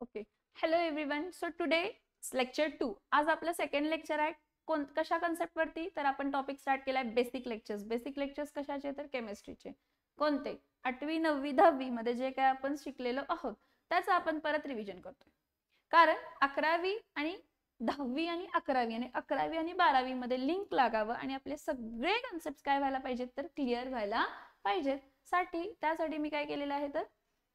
Okay. Hello everyone. So today lecture 2. आज आपलं second lecture आहे. कशा कन्सेप्ट वरती? तर आपण टॉपिक स्टार्ट केलाय बेसिक लेक्चर्स. बेसिक लेक्चर्स कशाचे? तर केमिस्ट्रीचे. कोणते? 8वी 9वी 10वी मध्ये जे काय आपण शिकलेलो आहोत त्याचं आपण परत रिव्हिजन करतोय. कारण 11वी आणि 10वी आणि 11वी आणि 11वी आणि 12वी मध्ये लिंक लागावं आणि आपले सगळे कन्सेप्ट काय व्हायला पाहिजेत तर क्लिअर व्हायला पाहिजेत. त्यासाठी मी काय केलेलं आहे तर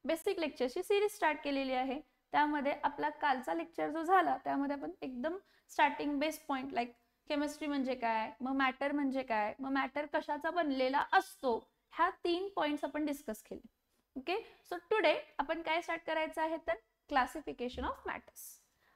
बेसिक लेक्चरची सिरीज स्टार्ट केलेली आहे. त्यामध्ये आपला कालचा लेक्चर जो झाला त्यामध्ये आपण एकदम starting base point like chemistry म्हणजे काय, मग मॅटर म्हणजे काय, मग मॅटर कशाचा बनलेला असतो, ह्या 3 पॉइंट्स आपण डिस्कस केले. ओके. सो टुडे आपण काय स्टार्ट करायचं आहे तर क्लासिफिकेशन ऑफ मॅटर्स.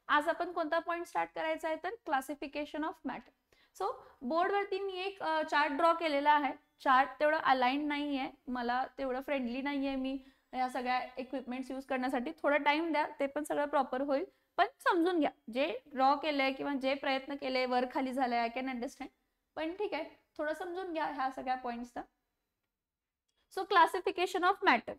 आज आपण कोणता पॉइंट स्टार्ट करायचा आहे तर क्लासिफिकेशन ऑफ मॅटर. सो बोर्डवरती मी एक चार्ट ड्रॉ केलेला आहे. चार्ट तेवढं अलाइंड नाहीये, मला तेवढं फ्रेंडली नाहीये मी या सगळ्या इक्विपमेंट्स यूज करण्यासाठी. थोडा टाइम द्या, ते पण सगळं प्रॉपर होईल. पण समजून घ्या जे ड्रॉ केलंय किंवा जे प्रयत्न केले वर खाली झालंय आय कॅन अंडरस्टँड, पण ठीक आहे थोडं समजून घ्या ह्या सगळ्या पॉइंट्सचा. So classification of matter.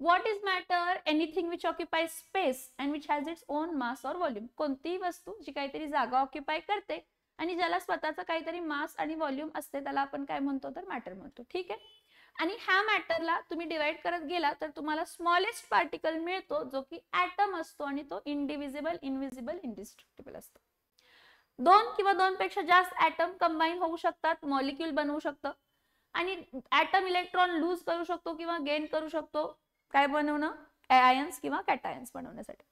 What is matter? Anything which occupies space and which has its own mass or volume. कोणतीही वस्तू जी काहीतरी जागा ऑक्युपाय करते आणि ज्याला स्वतःचा काहीतरी मास आणि व्हॉल्यूम असते त्याला आपण काय म्हणतो तर मॅटर म्हणतो. ठीक आहे. आणि ह्या मॅटरला तुम्ही डिवाइड करत गेला तर तुम्हाला स्मॉलेस्ट पार्टिकल मिळतो जो की ऍटम असतो आणि तो इनडिव्हिजिबल, इनविजिबल, इनडिस्ट्रक्टिबल असतो. 2 किंवा 2 पेक्षा जास्त ऍटम कंबाईन होऊ शकतात, मॉलिक्यूल बनवू शकतं आणि ऍटम इलेक्ट्रॉन लूज करू शकतो किंवा गेन करू शकतो. काय बनवणं? आयन्स किंवा कॅटायन्स बनवण्यासाठी.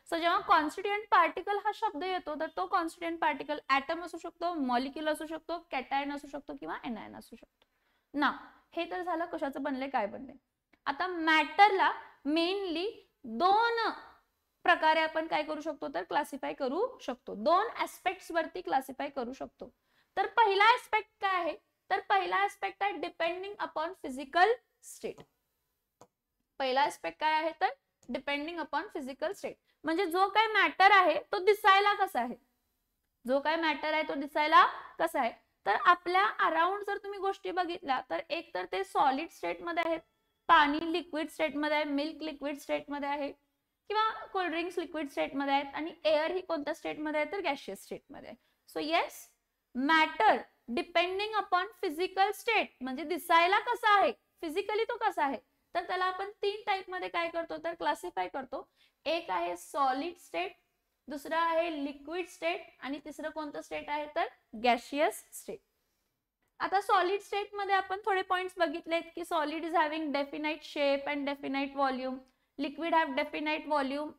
सो जेव्हा कॉन्स्टिट्युएंट पार्टिकल हा शब्द येतो तर तो कॉन्स्टिट्युएंट पार्टिकल ऍटम असू शकतो, मॉलिक्यूल असू शकतो, कॅटायन असू शकतो किंवा एनायन असू शकतो ना. हे तर झालं कशाचं बनले, काय बनले. आता मॅटरला मेनली 2 प्रकारे आपण काय करू शकतो तर क्लासिफाय करू शकतो. 2 ऍस्पेक्ट्स वरती क्लासिफाय करू शकतो. तर पहिला ऍस्पेक्ट काय आहे तर पहिला ऍस्पेक्ट आहे डिपेंडिंग अपॉन फिजिकल स्टेट. पहिला ऍस्पेक्ट काय आहे तर डिपेंडिंग अपॉन फिजिकल स्टेट. म्हणजे जो काय मॅटर आहे तो दिसायला कसा आहे, जो काय मॅटर आहे तो दिसायला कसा आहे. तर आपल्या अराउंड जर तुम्ही गोष्टी बघितल्या तर एक तर ते सॉलिड स्टेट मध्ये आहेत, पाणी लिक्विड स्टेट मध्ये आहे, मिल्क लिक्विड स्टेट मध्ये आहे किंवा कोल्ड्रिंक्स लिक्विड स्टेट मध्ये आहेत आणि एअर ही कोणत्या स्टेट मध्ये आहे तर गॅशियस स्टेट मध्ये आहे. So yes, matter depending upon physical state म्हणजे दिसायला कसा आहे, फिजिकली तो कसा आहे, तर त्याला आपण 3 टाइप मध्ये काय करतो तर क्लासिफाय करतो. एक आहे सॉलिड स्टेट, दुसरा आहे लिक्विड स्टेट आणि तिसरं कोणतं स्टेट आहे तर गॅशियस स्टेट. आता सॉलिड स्टेट मध्ये आपण थोडे पॉइंट्स बघितलेत की solid is having definite shape and definite volume, liquid have definite volume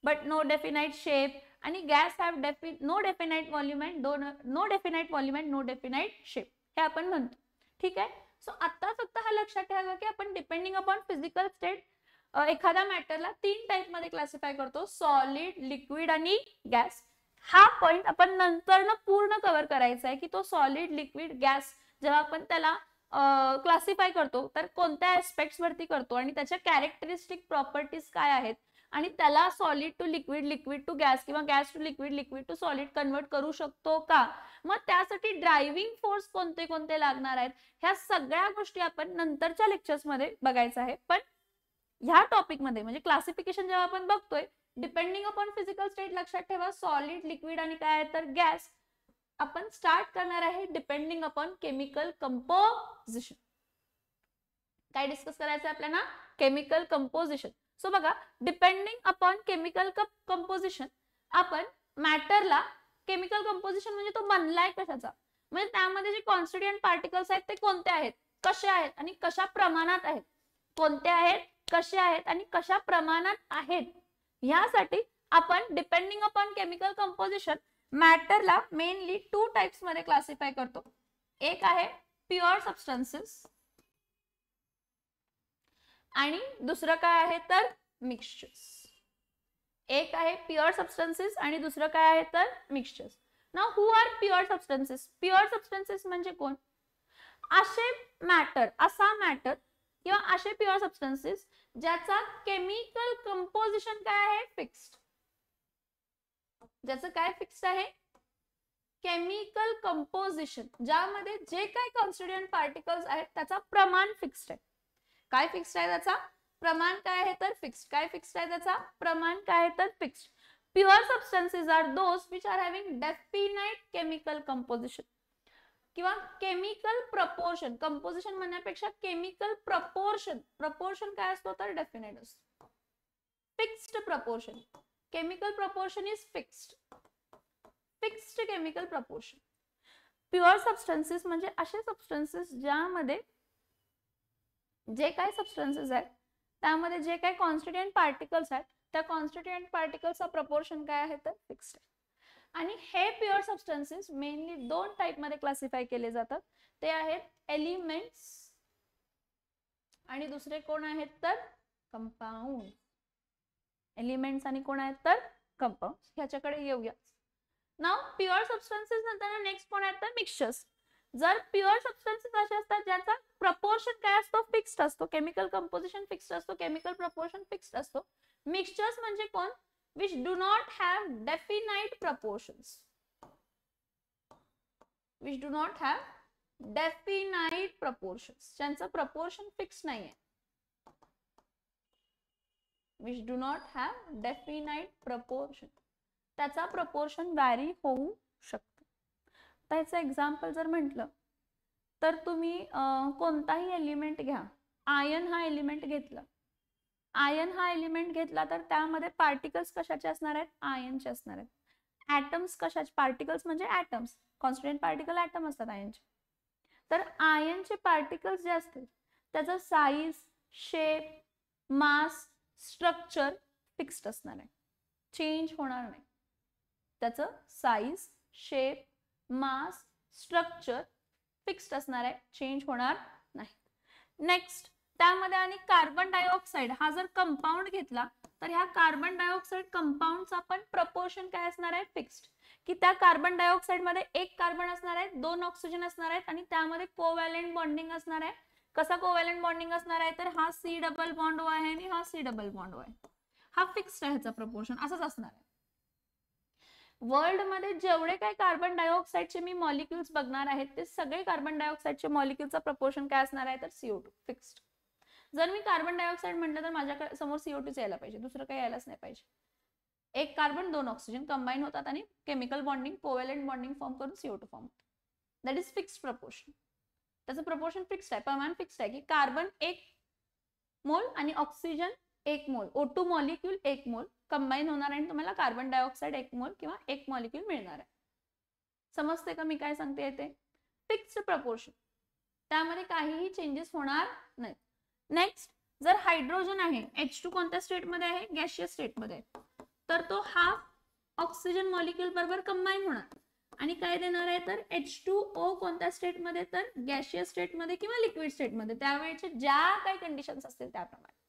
but no definite shape आणि gas have no definite volume and no definite volume and no definite shape, हे आपण म्हणतो. ठीक आहे. सो आता फक्त हा लक्षात ठेवा की आपण डिपेंडिंग अपॉन फिजिकल स्टेट एखाद्या मॅटरला 3 टाइप मध्ये क्लासिफाय करतो, सॉलिड, लिक्विड आणि गॅस. हा पॉइंट आपण नंतर पूर्ण कव्हर करायचा आहे की तो सॉलिड, लिक्विड, गॅस जेव्हा आपण त्याला क्लासिफाय करतो तर कोणत्या ऍस्पेक्ट्स वरती करतो आणि त्याच्या कॅरेक्टरिस्टिक प्रॉपर्टीज काय आहेत आणि त्याला solid to liquid, liquid to gas किंवा gas to liquid, liquid to solid convert करू शकतो का, मग त्यासाठी ड्रायव्हिंग फोर्स कोणते कोणते लागणार आहेत, ह्या सगळ्या गोष्टी आपण नंतरच्या लेक्चर्स मध्ये बघायचं आहे. पण ह्या टॉपिक मध्ये म्हणजे क्लासिफिकेशन जेव्हा आपण बघतोय डिपेंडिंग अपॉन फिजिकल स्टेट लक्षात ठेवा सॉलिड, लिक्विड आणि काय आहे तर गॅस. आपण स्टार्ट करणार आहे डिपेंडिंग अपॉन केमिकल कंपोजिशन. काय डिस्कस करायचं आहे आपल्याला? Chemical composition. सो बघा, डिपेंडिंग अपॉन केमिकल कंपोजिशन आपण मॅटरला केमिकल कंपोजिशन म्हणजे तो बनलाय कशाचा, म्हणजे त्यामध्ये जे कॉन्स्टिट्युएंट पार्टिकल्स आहेत ते कोणते आहेत, कसे आहेत आणि कशा प्रमाणात आहेत, कोणते आहेत, कसे आहेत आणि कशा प्रमाणात आहेत. यासाठी आपण डिपेंडिंग अपॉन केमिकल कंपोजिशन मॅटरला मेनली 2 टाइप्स मध्ये क्लासिफाय करतो. एक आहे प्युअर सबस्टन्सेस आणि दुसरं काय आहे तर मिक्सचर्स. एक आहे प्युअर सबस्टन्सेस आणि दुसरं काय आहे तर mixtures. Now who are pure substances? Pure substances म्हणजे कोण? असे मॅटर, असा मॅटर किंवा असे प्युअर सबस्टन्सेस ज्याचा केमिकल कंपोजिशन काय आहे फिक्स्ड. ज्याचं काय फिक्स्ड आहे? केमिकल कंपोजिशन, ज्यामध्ये जे काही कॉन्स्टिट्युएंट पार्टिकल्स आहेत त्याचा प्रमाण फिक्स्ड आहे. काय फिक्स्ड आहे त्याचा? प्रमाण काय आहे तर फिक्स्ड. काय फिक्स्ड आहे त्याचा प्रमाण काय आहे तर fixed. Pure substances are those which are having definite chemical composition किंवा केमिकल प्रपोर्शन. कंपोजिशन म्हणण्यापेक्षा केमिकल प्रपोर्शन. प्रपोर्शन काय असतो तर डेफिनाइट असतो. Fixed proportion. Chemical proportion is fixed. Fixed chemical proportion. Pure substances म्हणजे असे सबस्टन्सेस ज्यामध्ये जे काही सबस्टन्सेस आहेत त्यामध्ये जे काही कॉन्स्टिट्युएंट पार्टिकल्स आहेत त्या कॉन्स्टिट्युएंट पार्टिकल्सचा प्रपोर्शन काय आहे तर फिक्स्ड. आणि हे प्युअर सबस्टन्सेस मेनली दोन टाइप मध्ये क्लासिफाय केले जातात. ते आहेत एलिमेंट्स आणि दुसरे कोण आहेत तर कंपाऊंड. एलिमेंट्स आणि कोण आहेत तर कंपाऊंड. ह्याच्याकडे येऊया. नाउ प्युअर सबस्टन्सेस नंतर नेक्स्ट कोण आहेत तर मिक्सचर्स. जर प्युअर सबस्टन्सेस असे असतात ज्याचा प्रपोर्शन काय असतो फिक्स्ड असतो. केमिकल कंपोजिशन फिक्स्ड असतो. केमिकल प्रपोर्शन फिक्स्ड असतो. मिक्सचर्स म्हणजे कोण which do not have definite proportions. Which do not have definite proportions. ज्यांचं proportion fixed नाही आहे. Which do not have definite proportion. त्याचा proportion vary होऊ शकतो. त्याचं एक्झाम्पल जर म्हटलं तर तुम्ही कोणताही एलिमेंट घ्या. आयर्न हा एलिमेंट घेतला. आयर्न हा एलिमेंट घेतला तर त्यामध्ये पार्टिकल्स कशाचे असणार आहेत आयर्नचे असणार आहेत. ऍटम्स कशाचे पार्टिकल्स म्हणजे ऍटम्स. कॉन्स्टिट्युएंट पार्टिकल ऍटम असतात आयर्नचे. तर आयर्नचे पार्टिकल्स जे असतील त्याचा साईज शेप मास स्ट्रक्चर फिक्स्ड असणार आहे. चेंज होणार नाही. त्याचं साईज शेप मास स्ट्रक्चर फिक्स्ड असणार आहे. चेंज होणार नाही. नेक्स्ट त्यामध्ये आणि कार्बन डायऑक्साइड हा जर कंपाऊंड घेतला तर ह्या कार्बन डायऑक्साइड कंपाऊंडचा पण प्रपोर्शन काय असणार आहे फिक्स्ड. की त्या कार्बन डायऑक्साइड मध्ये एक कार्बन असणार आहे दोन ऑक्सिजन असणार आहेत आणि त्यामध्ये कोव्हॅलेंट बॉन्डिंग असणार आहे. कसा कोव्हॅलेंट बॉन्डिंग असणार आहे तर हा C डबल बॉन्ड O आहे आणि हा C डबल बॉन्ड O आहे. हा फिक्स्ड आहे ह्याचा प्रपोर्शन असंच असणार आहे. वर्ल्ड मध्ये जेवढे काही कार्बन डायऑक्साइडचे मी मॉलिक्युल्स बघणार आहेत ते सगळे कार्बन डायऑक्साइडचे मॉलिक्युलचा प्रपोर्शन काय असणार आहे तर CO2 फिक्स्ड. जर मी कार्बन डायऑक्साइड म्हटलं तर माझ्याकडे समोर CO2 यायला पाहिजे. दुसरं काही यायलाच नाही पाहिजे. एक कार्बन दोन ऑक्सिजन कंबाईन होतात आणि chemical bonding covalent bonding form करून CO2 फॉर्म होतो. That is fixed proportion. त्याचं प्रपोर्शन फिक्स्ड आहे. प्रमाण फिक्स्ड आहे की कार्बन 1 मोल आणि ऑक्सिजन 1 मोल O2 मॉलिक्यूल 1 मोल कंबाईन होणार आणि तुम्हाला कार्बन डायऑक्साइड 1 मोल किंवा 1 मॉलिक्यूल मिळणार आहे. समजते का मी काय सांगते येते. Fixed proportion. त्यामध्ये काहीही चेंजेस होणार नाही. नेक्स्ट जर हायड्रोजन आहे H2 कोणत्या स्टेट मध्ये आहे गॅशियस स्टेट मध्ये आहे तर तो हाफ ऑक्सिजन मॉलिक्यूल बरोबर कंबाईन होणार आणि काय देणार आहे तर H2O कोणत्या स्टेट मध्ये तर गॅशियस स्टेट मध्ये किंवा लिक्विड स्टेट मध्ये. त्यावेळेचे ज्या काही कंडिशन्स असतील त्याप्रमाणे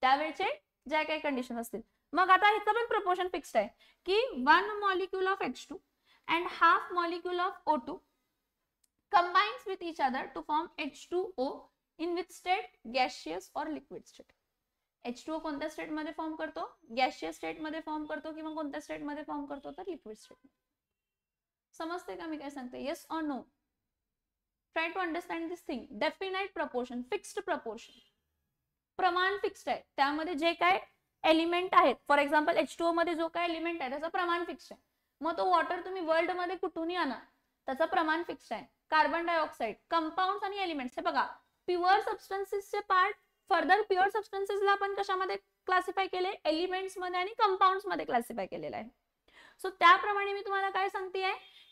त्यावेळेचे ज्या काही कंडिशन असतील. मग आता ह्याचं पण प्रपोर्शन फिक्स्ड आहे की 1 molecule of H2 and half molecule of O2 combines with each other to form H2O in which state gaseous or liquid state. H2O कोणत्या स्टेट मध्ये फॉर्म करतो गॅशियस स्टेट मध्ये फॉर्म करतो किंवा कोणत्या स्टेट मध्ये फॉर्म करतो तर लिक्विड स्टेट मध्ये. समजते का मी काय सांगते yes or no. Try to understand this thing. Definite proportion fixed proportion. प्रमाण फिक्स्ड आहे. त्यामध्ये जे काय एलिमेंट आहेत फॉर एक्झाम्पल H2O मध्ये जो काय एलिमेंट आहे त्याचं प्रमाण फिक्स्ड आहे. मग तो वॉटर तुम्ही वर्ल्ड मध्ये कुठूनही आणा त्याचं प्रमाण फिक्स्ड आहे. कार्बन डायऑक्साइड कंपाऊंड्स आणि एलिमेंट्स हे बघा प्युअर सबस्टन्सेसचे पार्ट फर्दर प्युअर सबस्टन्सेसला आपण कशामध्ये क्लासिफाय केले एलिमेंट्स मध्ये आणि कंपाऊंड्स मध्ये क्लासिफाय केलेलं आहे. सो त्याप्रमाणे मी तुम्हाला काय सांगते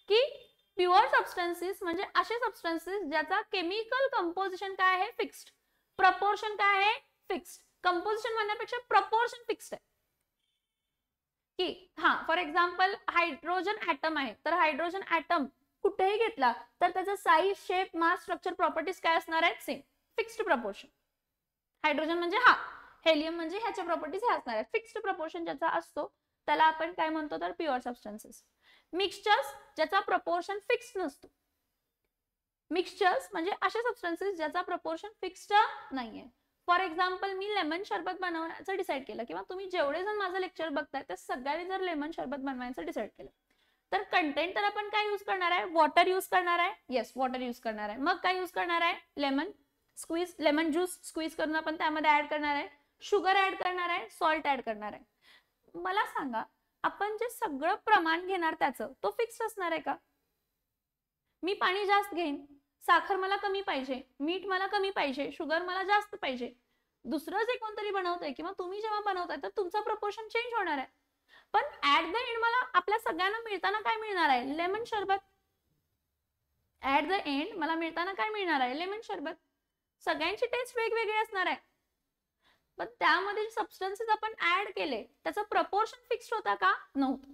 की प्युअर सबस्टन्सेस म्हणजे असे सबस्टन्सेस ज्याचा केमिकल कंपोजिशन काय आहे फिक्स्ड. प्रपोर्शन काय आहे फिक्स्ड. कंपोजिशन म्हणण्यापेक्षा प्रपोर्शन फिक्स्ड आहे की हा फॉर एक्झाम्पल हायड्रोजन ऍटम आहे तर हायड्रोजन ऍटम कुठेही घेतला तर त्याचा साईज शेप मास स्ट्रक्चर प्रॉपर्टीज काय असणार आहेत सेम. Fixed proportion. हायड्रोजन म्हणजे हा हेलियम म्हणजे ह्याच्या प्रॉपर्टीज हे असणार आहेत. फिक्स्ड प्रपोर्शन ज्याचा असतो त्याला आपण काय म्हणतो तर प्युअर सबस्टन्सेस. मिक्सचर्स ज्याचा प्रपोर्शन फिक्स्ड नसतो. मिक्सचर्स म्हणजे असे सबस्टन्सेस ज्याचा प्रपोर्शन फिक्स्ड नाहीये. फॉर एक्झाम्पल मी लेमन शरबत बनवण्याचं डिसाईड केलं किंवा तुम्ही जेवढे जण माझं लेक्चर बघताय त्या सगळ्यांनी जर लेमन शरबत बनवायचं डिसाईड केलं तर कंटेंट तर आपण काय यूज करणार आहे वॉटर यूज करणार आहे. येस वॉटर यूज करणार आहे. मग काय यूज करणार आहे lemon squeeze lemon juice squeeze करून आपण त्यामध्ये ऍड करणार आहे. शुगर ऍड करणार आहे, सॉल्ट ऍड करणार आहे. मला सांगा, आपण जे सगळं प्रमाण घेणार त्याचं तो फिक्स असणार आहे का? मी पाणी जास्त घेईन, साखर मला कमी पाहिजे, मीठ मला कमी पाहिजे, शुगर मला जास्त पाहिजे. दुसरं जे कोणतरी बनवतंय किंवा तुम्ही जेव्हा बनवताय तर तुमचा प्रपोर्शन चेंज होणार आहे. पण ऍट द एंड मला आपल्या सगळ्यांना मिळताना काय मिळणार आहे? लेमन सरबत. ऍट द एंड मला मिळताना काय मिळणार आहे? लेमन सरबत. सगळ्यांची टेस्ट वेगवेगळी असणार आहे, पण त्यामध्ये सबस्टन्सेस आपण ऍड केले त्याचं प्रपोर्शन फिक्स्ड होता का? नव्हतं.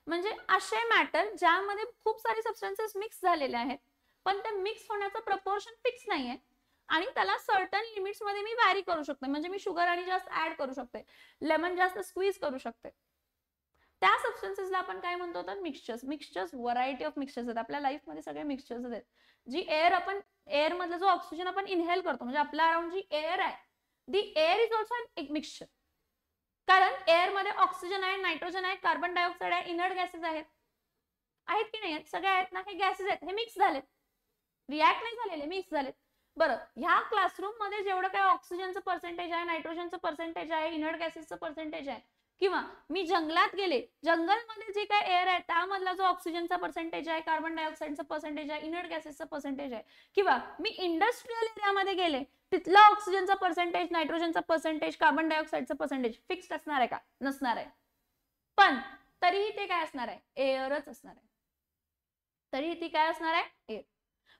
म्हणजे असे मॅटर ज्यामध्ये खूप सारे सबस्टन्सेस मिक्स झालेले आहेत, पण ते मिक्स होण्याचं प्रपोर्शन फिक्स नाहीये आणि त्याला सर्टन लिमिट्स मध्ये मी व्हॅरी करू शकते. म्हणजे मी शुगर आणि जास्त ऍड करू शकते, लेमन जास्त स्क्वीज करू शकते. त्या सबस्टन्सेसला आपण काय म्हणतो तर mixtures. Mixtures variety of mixtures आहेत आपल्या लाईफमध्ये, सगळे मिक्सचर्स आहेत. जी एअर मधला जो ऑक्सिजन आपण इनहेल करतो, म्हणजे आपल्या अराउंड जी एअर आहे, दी एअर इज ऑल्सो एक मिक्सचर. कारण एअर मध्ये ऑक्सिजन आहे, नायट्रोजन आहे, कार्बन डायऑक्साइड आहे, इनर्ट गॅसेस आहेत की नाही आहेत? सगळे आहेत ना. हे गॅसेस आहेत, हे मिक्स झालेत, रिॲक्ट नाही झालेले, मिक्स झालेत. बरं, ह्या क्लासरूम मध्ये जेवढं काय ऑक्सिजनचं पर्सेंटेज आहे, नायट्रोजनचं पर्सेंटेज आहे, इनर्ट गॅसेसचं पर्सेंटेज आहे, किंवा मी जंगलात गेले, जंगलमध्ये जे काय एअर आहे त्यामधला जो ऑक्सिजनचा पर्सेंटेज आहे, कार्बन डायऑक्साइडचं पर्सेंटेज आहे, इनर्ट गॅसेसचं पर्सेंटेज आहे, किंवा मी इंडस्ट्रियल एरियामध्ये गेले, तिथला ऑक्सिजनचा पर्सेंटेज, नायट्रोजनचा पर्सेंटेज, कार्बन डायऑक्साइडचं पर्सेंटेज फिक्स्ड असणार आहे का? नसणार आहे. पण तरीही ते काय असणार आहे? एअरच असणार आहे. तरीही ती काय असणार आहे? एअर.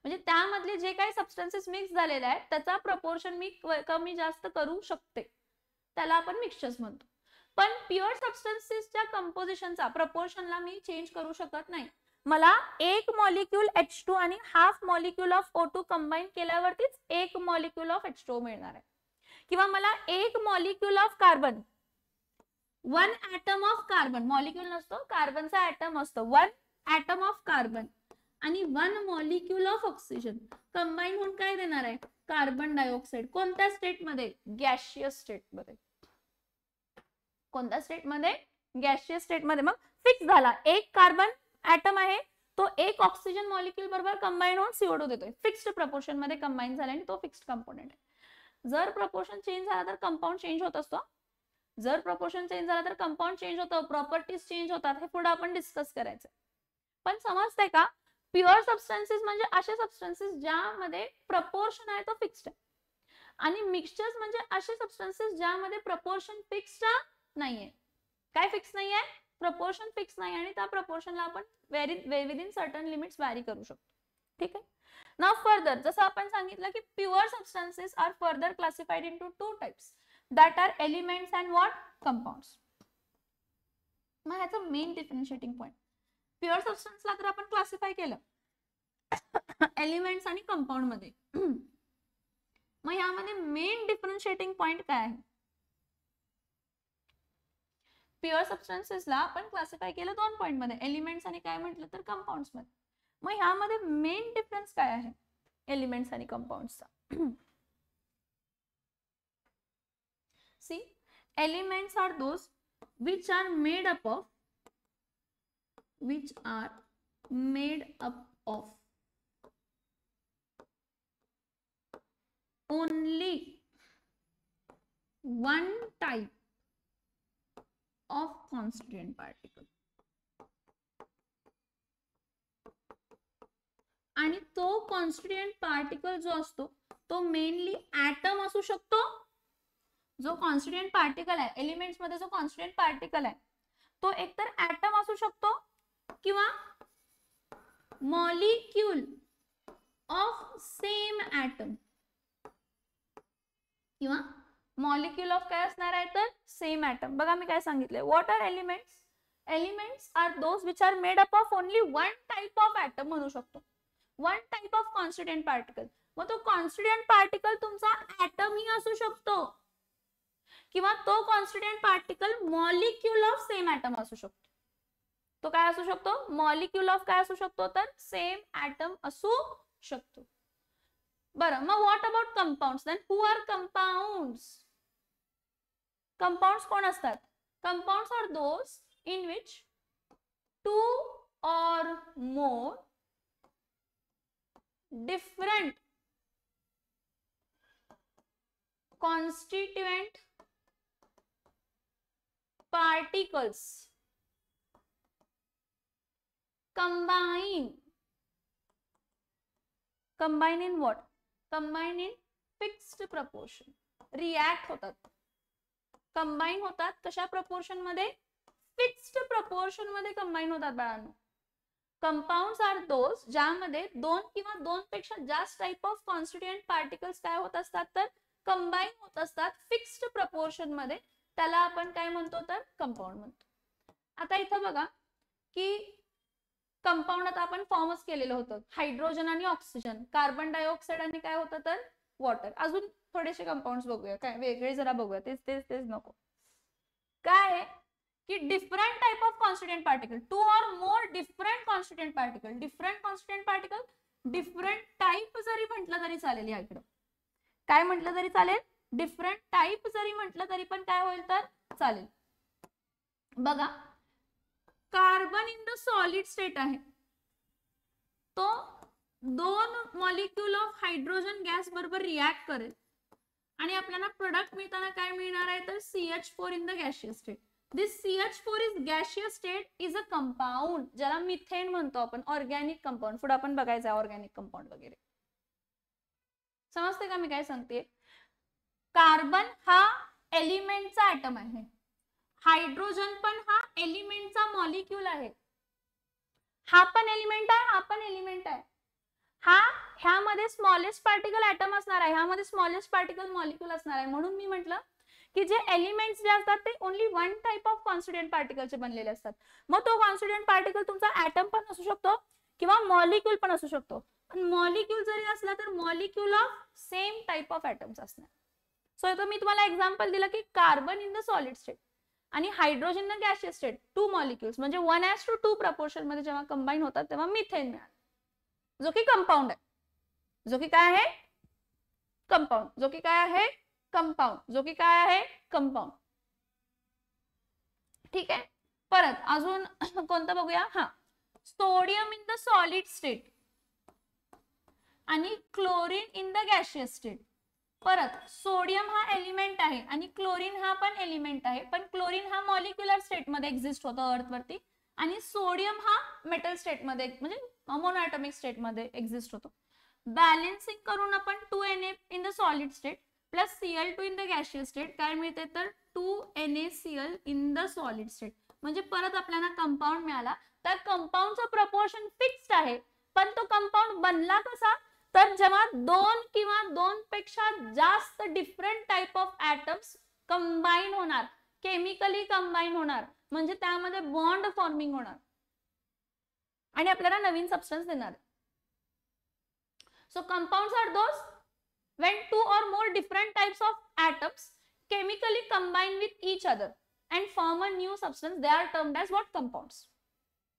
म्हणजे त्यामधले जे काही सबस्टन्सेस मिक्स झालेले आहेत त्याचा प्रपोर्शन मी कमी जास्त करू शकते, त्याला आपण मिक्सचर्स म्हणतो. पण प्युअर सबस्टन्सेसच्या कंपोजिशनचा प्रपोर्शनला मी चेंज करू शकत नाही. मला एक मॉलिक्यूल H2 आणि half molecule of O2 combine केल्यावरतीच एक मॉलिक्यूल ऑफ H2 मिळणार आहे. किंवा मला एक molecule of carbon, one atom of carbon, molecule नसतो, कार्बनचा ऍटम असतो, वन ऍटम ऑफ कार्बन आणि one molecule of oxygen combine होऊन काय देणार आहे? Carbon dioxide. कोणत्या स्टेटमध्ये? गॅशियस स्टेटमध्ये. कोणत्या स्टेटमध्ये? गॅशियस स्टेटमध्ये. मग फिक्स झाला, एक कार्बन ऍटम आहे तो एक ऑक्सिजन मॉलिक्यूल बरोबर कंबाईन होऊन CO2 देतोय. फिक्स्ड प्रपोर्शन मध्ये कंबाईन झाला आणि तो फिक्स्ड कंपोनेंट आहे. जर प्रपोर्शन चेंज झाला तर कंपाऊंड चेंज होत असतो. जर प्रपोर्शन चेंज झाला तर कंपाऊंड चेंज होतं, प्रॉपर्टीज चेंज होतात. हे पुढे आपण डिस्कस करायचं. पण समजतंय का? प्युअर सबस्टन्सेस म्हणजे असे सबस्टन्सेस ज्यामध्ये प्रपोर्शन आहे तो फिक्स्ड आहे, आणि मिक्सचर्स म्हणजे असे सबस्टन्सेस ज्यामध्ये प्रपोर्शन फिक्स्ड नाहीये. काय फिक्स नाहीये? प्रपोर्शन फिक्स नाही, आणि त्या प्रपोर्शनला आपण विदिन सर्टन लिमिट्स व्हॅरी करू शकतो. ठीक आहे. नाउ फर्दर, जसं आपण सांगितलं की pure substances are further classified into two types, that are elements and what? Compounds. मग ह्याचं मेन डिफरन्शिएटिंग पॉइंट, प्युअर सबस्टन्सला तर आपण क्लासिफाय केलं एलिमेंट्स आणि कंपाऊंड मध्ये. मग यामध्ये मेन डिफरन्शिएटिंग पॉइंट काय आहे? प्युअर सबस्टन्सेसला आपण क्लासिफाय केलं दोन पॉइंट मध्ये, एलिमेंट्स आणि काय म्हटलं तर कंपाऊंड्स मध्ये. मग ह्यामध्ये मेन डिफरन्स काय आहे एलिमेंट्स आणि कंपाऊंड्सचा? See, elements are those which are made up of only one type of constituent particle, आणि तो कॉन्स्टिट्युएंट पार्टिकल जो असतो तो मेनली ऍटम असू शकतो. जो कॉन्स्टिट्युएंट पार्टिकल आहे एलिमेंट्स मध्ये, जो कॉन्स्टिट्युएंट पार्टिकल आहे तो एकतर ऍटम असू शकतो किंवा मॉलिक्यूल ऑफ सेम ऍटम, किंवा मॉलिक्यूल ऑफ काय असणार आहे तर सेम ऍटम. बघा मी काय सांगितलंय, what are elements? Elements are those which are made up of only one type of atom म्हणू शकतो, one type of constituent particle. मग तो कॉन्स्टिट्युएंट पार्टिकल तुमचा ऍटम ही असू शकतो किंवा तो constituent particle molecule of same atom असू शकतो. तो काय असू शकतो? मॉलिक्यूल ऑफ काय असू शकतो तर सेम ऍटम असू शकतो. बरं, मग what about compounds? Then who are compounds? Compounds कोण असतात? Compounds are those in which two or more different constituent particles combine in what? Combine in fixed proportion. React होतात, combine होतात कशा proportion मध्ये? Fixed proportion मध्ये combine होतात बाळांनो. Compounds are those ज्यामध्ये दोन किंवा दोन पेक्षा जास्त type of constituent particles काय होत असतात तर combine होत असतात fixed proportion मध्ये. त्याला आपण काय म्हणतो तर कंपाऊंड म्हणतो. आता इथं बघा की कंपाऊंड आता आपण फॉर्मच केलेलं होतं, हायड्रोजन आणि ऑक्सिजन, कार्बन डायऑक्साइड आणि काय होतं तर वॉटर. अजून थोडेसे कंपाऊंड्स बघूया, काय वेगळे जरा बघूया, तेच नको. काय आहे की different type of constituent particle, 2 or more different constituent particle. Different constituent particle different type जरी म्हटलं तरी चालेल, या इकडं काय म्हटलं तरी चालेल, डिफरंट टाइप जरी म्हटलं तरी पण काय होईल तर चालेल. बघा carbon in the solid state आहे, तो 2 मॉलिक्यूल ऑफ हायड्रोजन गॅस बरोबर रिएक्ट करेल आणि आपल्याला प्रोडक्ट मिळताना काय मिळणार आहे तर CH4 in the gaseous state. This CH4 is gaseous state is a compound, ज्याला मिथेन म्हणतो आपण, ऑर्गॅनिक कंपाऊंड. पुढे आपण बघायचं आहे ऑर्गॅनिक कंपाऊंड वगैरे. समजते का मी काय सांगते? कार्बन हा एलिमेंटचा ऍटम आहे, हायड्रोजन पण हा एलिमेंटचा मॉलिक्यूल आहे, हा पण एलिमेंट आहे, हा पण एलिमेंट आहे. ह्यामध्ये स्मॉलेस्ट पार्टिकल ऍटम असणार आहे, ह्यामध्ये स्मॉलेस्ट पार्टिकल मॉलिक्यूल असणार आहे. म्हणून मी म्हटलं की जे एलिमेंट्स जे असतात ते only one type of constituent पार्टिकलचे बनलेले असतात. मग तो कॉन्स्टिट्युएंट पार्टिकल तुमचा ऍटम पण असू शकतो किंवा मॉलिक्यूल पण असू शकतो. पण मॉलिक्यूल जरी असला तर molecule of same type of atoms असणार. सो इथं मी तुम्हाला एक्झाम्पल दिलं की carbon in the solid state आणि hydrogen in the gaseous state, 2 molecules म्हणजे 1:2 प्रपोर्शन मध्ये जेव्हा कंबाईन होतात तेव्हा मिथेन मिळालं, जो की कंपाऊंड आहे, जो की काय आहे कंपाऊंड, जो की काय आहे कंपाऊंड, जो की काय आहे कंपाऊंड. ठीक आहे. परत अजून कोणतं बघूया? हा, sodium in the solid state आणि chlorine in the gaseous state. परत सोडियम हा एलिमेंट आहे आणि क्लोरीन हा पण एलिमेंट आहे, पण क्लोरीन हा मॉलिक्युलर स्टेट मध्ये एक्झिस्ट होतो अर्थ वरती आणि सोडियम हा मेटल स्टेट मध्ये म्हणजे मोनोएटॉमिक स्टेट मध्ये एक्झिस्ट होतो. बॅलन्सिंग करून आपण 2Na in the solid state plus Cl2 in the gaseous state काय मिळते तर 2NaCl in the solid state. म्हणजे परत आपल्याला कंपाऊंड मिळाला. तर कंपाऊंडचं प्रपोर्शन फिक्स्ड आहे, पण तो कंपाऊंड बनला कसा तर जेव्हा 2 किंवा 2 पेक्षा जास्त different type of atoms combine होणार, केमिकली कंबाईन होणार, म्हणजे त्यामध्ये बॉन्ड फॉर्मिंग होणार आणि आपल्याला नवीन सबस्टन्स देणार. So compounds are those when 2 or more different types of atoms chemically combine with each other and form a new substance. They are termed as what? Compounds.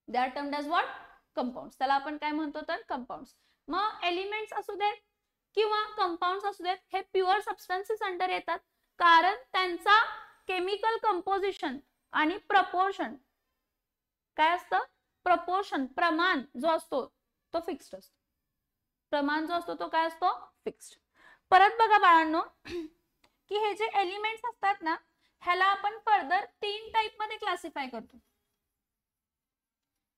They are termed as what? Compounds. त्याला आपण काय म्हणतो तर compounds. मग elements असू देत किंवा compounds असू देत, हे प्युअर सबस्टन्सेस अंडर येतात कारण त्यांचा केमिकल कंपोजिशन आणि प्रपोर्शन काय असतं? प्रपोर्शन, प्रमाण जो असतो तो फिक्स्ड असतो. प्रमाण जो असतो तो काय असतो? फिक्स्ड. परत बघा बाळांनो की हे जे एलिमेंट्स असतात ना, ह्याला आपण फर्दर 3 टाइप मध्ये क्लासिफाय करतो.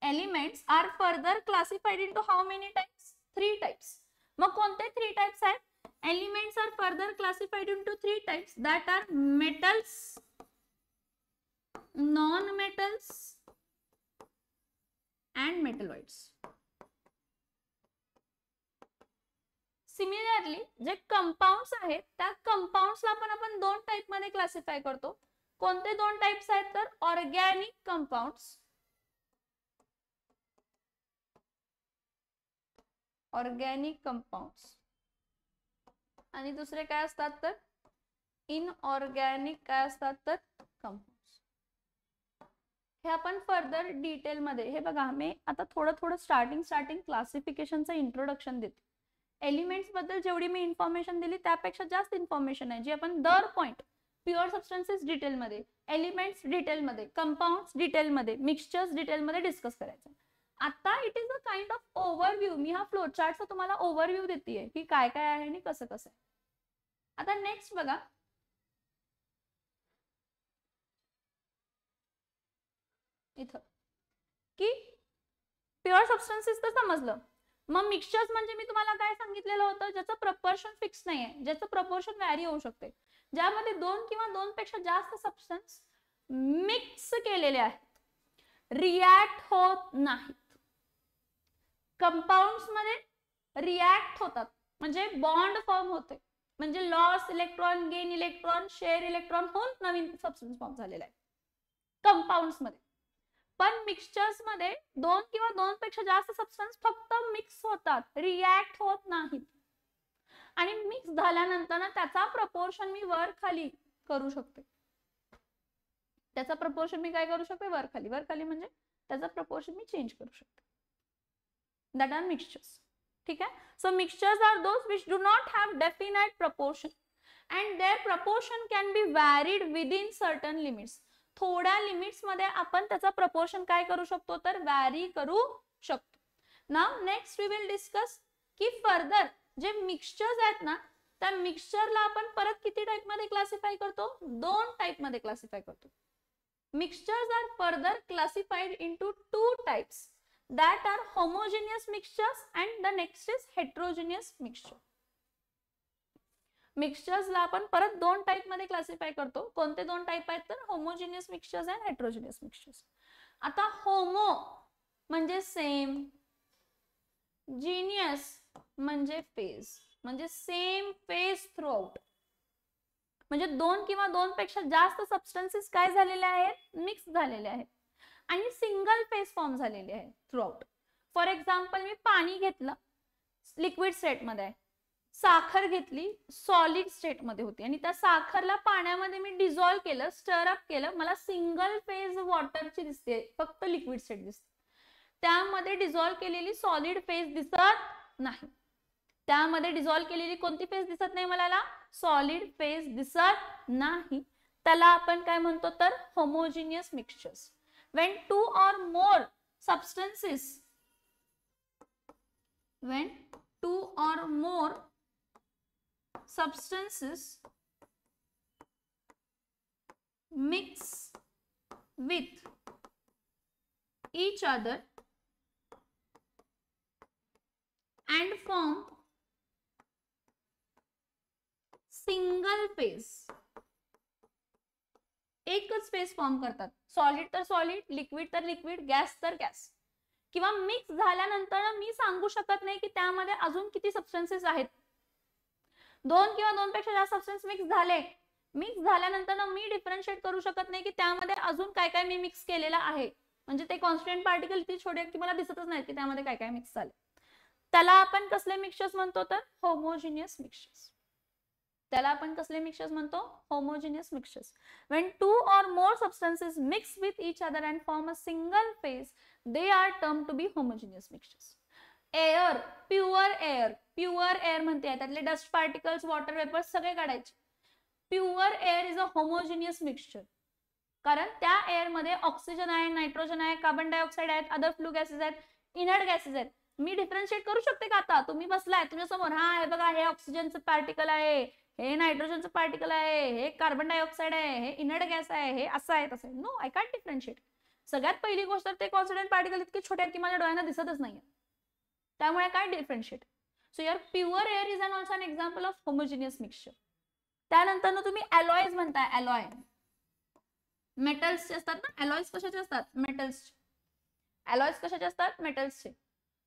Elements are further classified into how many types? 3 types. मग कोणते 3 टाइप्स आहेत? Elements are further classified into 3 types that are metals, non metals and metalloids. Similarly जे कंपाऊंड्स आहेत त्या कंपाऊंड्सला पण आपण 2 टाइप मध्ये क्लासिफाय करतो. कोणते 2 टाइप्स आहेत तर ऑर्गॅनिक कंपाऊंड्स, ऑर्गॅनिक कंपाऊंड्स आणि दुसरे काय असतात तर इनऑर्गॅनिक काय असतात तर कंपाऊंड्स. हे आपण फर्दर डिटेल मध्ये, हे बघा मी आता थोडं स्टार्टिंग क्लासिफिकेशनचं इंट्रोडक्शन देते. एलिमेंट्स बद्दल जेवढी मी इन्फॉर्मेशन दिली त्यापेक्षा जास्त इन्फॉर्मेशन आहे जी आपण दर पॉइंट प्युअर सबस्टन्सेस डिटेल मध्ये, एलिमेंट्स डिटेल मध्ये, कंपाऊंड्स डिटेल मध्ये, मिक्सचर्स डिटेल मध्ये डिस्कस करायचं. आता it is a kind of overview. मी हा फ्लोचार्टचा तुम्हाला ओव्हरव्ह्यू देतेय की काय काय आहे आणि कसं कसं आहे. आता नेक्स्ट बघा इथं की प्युअर सबस्टन्सेस तर समजलं. मग मिक्सचर्स म्हणजे मी तुम्हाला काय सांगितलेलं होतं, ज्याचं प्रपोर्शन फिक्स नाहीये, ज्याचं प्रपोर्शन व्हॅरी होऊ शकते, ज्यामध्ये 2 किंवा 2 पेक्षा जास्त सबस्टन्स मिक्स केलेले आहेत, रिॲक्ट होत नाहीत. कंपाऊंड्स मध्ये रिॲक्ट होतात म्हणजे बॉन्ड फॉर्म होते, म्हणजे loss electron, gain electron, share electron होऊन नवीन सबस्टन्स फॉर्म झालेला आहे कंपाऊंड्स मध्ये. पण मिक्सचर्स मध्ये 2 किंवा 2 पेक्षा जास्त सबस्टन्स फक्त मिक्स होतात, रिॲक्ट होत नाहीत. आणि मिक्स झाल्यानंतर ना त्याचा प्रपोर्शन मी वर खाली करू शकते. त्याचा प्रपोर्शन मी काय करू शकते, वर खाली म्हणजे त्याचा प्रपोर्शन मी चेंज करू शकते. That are mixtures. ठीक आहे. So mixtures are those which do not have definite proportion and their proportion can be varied within certain limits. थोड्या लिमिट्स मध्ये आपण त्याचा प्रपोर्शन काय करू शकतो, तर व्हॅरी करू शकतो. Now next we will discuss की फर्दर जे मिक्सचर्स आहेत ना, त्या मिक्सचरला आपण परत किती टाइप मध्ये क्लासिफाय करतो, 2 टाइप मध्ये क्लासिफाय करतो. Mixtures are further classified into 2 types, that are homogeneous mixtures and the next is heterogeneous mixture. Mixtures ला आपण परत 2 टाइप मध्ये क्लासिफाय करतो. कोणते 2 टाइप आहेत, तर होमोजेनियस मिक्सचर्स आणि हेटेरोजेनियस मिक्सचर्स. आता होमो म्हणजे सेम, जीनियस म्हणजे फेज, म्हणजे सेम फेज थ्रू आउट, म्हणजे 2 किंवा 2 पेक्षा जास्त सबस्टन्सेस काय झालेले आहेत, मिक्स झालेले आहेत आणि सिंगल फेज फॉर्म झालेले आहे थ्रू आउट. फॉर एक्झाम्पल मी पाणी घेतलं, लिक्विड स्टेट मध्ये आहे, साखर घेतली, सॉलिड स्टेट मध्ये होती, आणि त्या साखरला पाण्यामध्ये मी डिझॉल्व केलं, स्टर अप केलं, मला सिंगल फेज वॉटरची दिसते, फक्त लिक्विड स्टेट दिसते. त्यामध्ये डिझॉल्व केलेली सॉलिड फेज दिसत नाही. त्यामध्ये डिझॉल्व केलेली कोणती फेज दिसत नाही मला, सॉलिड फेज दिसत नाही. त्याला आपण काय म्हणतो, तर homogeneous mixtures. When 2 or more substances mix with each other and form single phase, एकच फेज फॉर्म करतात. सॉलिड तर सॉलिड, लिक्विड तर लिक्विड, गॅस तर गॅस. किंवा मिक्स झाल्यानंतर मी सांगू शकत नाही की त्यामध्ये अजून किती सबस्टन्सेस आहेत. 2 किंवा 2 पेक्षा जास्त सबस्टन्स मिक्स झाले, मिक्स झाल्यानंतर मी डिफरन्शिएट करू शकत नाही की त्यामध्ये अजून काय काय मी मिक्स केलेला आहे. म्हणजे ते कॉन्स्टंट पार्टिकल इतके छोटे की मला दिसतच नाही की त्यामध्ये काय काय मिक्स झाले. त्याला आपण कसले मिक्सचर्स म्हणतो, तर होमोजिनियस मिक्सचर्स. त्याला आपण कसले मिक्सचर्स म्हणतो, homogeneous mixtures. When 2 or more substances mix with each other and form a single phase, they are termed to be homogeneous mixtures. Air, pure air म्हणते, त्यातले डस्ट पार्टिकल्स, वॉटर वेपर्स सगळे काढायचे. Pure air is a homogeneous mixture, कारण त्या air मध्ये oxygen आहे, nitrogen आहे, carbon dioxide आहेत, अदर फ्लू गॅसेस आहेत, इनर्ट गॅसेस आहेत. मी डिफरन्शिएट करू शकते का, आता तुम्ही बसलाय तुमच्या समोर, हा हे बघा हे ऑक्सिजनचं पार्टिकल आहे, हे नायट्रोजनचं पार्टिकल आहे, हे कार्बन डायऑक्साइड आहे, हे इनर्ट गॅस आहे, हे असं आहे तसं आहे. No, I can't differentiate. सगळ्यात पहिली गोष्ट ते कॉन्स्टंट पार्टिकल इतके छोटे आहेत की माझ्या डोळ्यांना दिसतच नाहीये, त्यामुळे काय differentiate. So your pure air is also an example of homogeneous mixture. त्यानंतर तुम्ही अलॉयज म्हणताय, अलॉय मेटल्सचे असतात ना, अलॉयज कशाचे असतात, मेटल्सचे. अलॉयज कशाचे असतात, मेटल्सचे.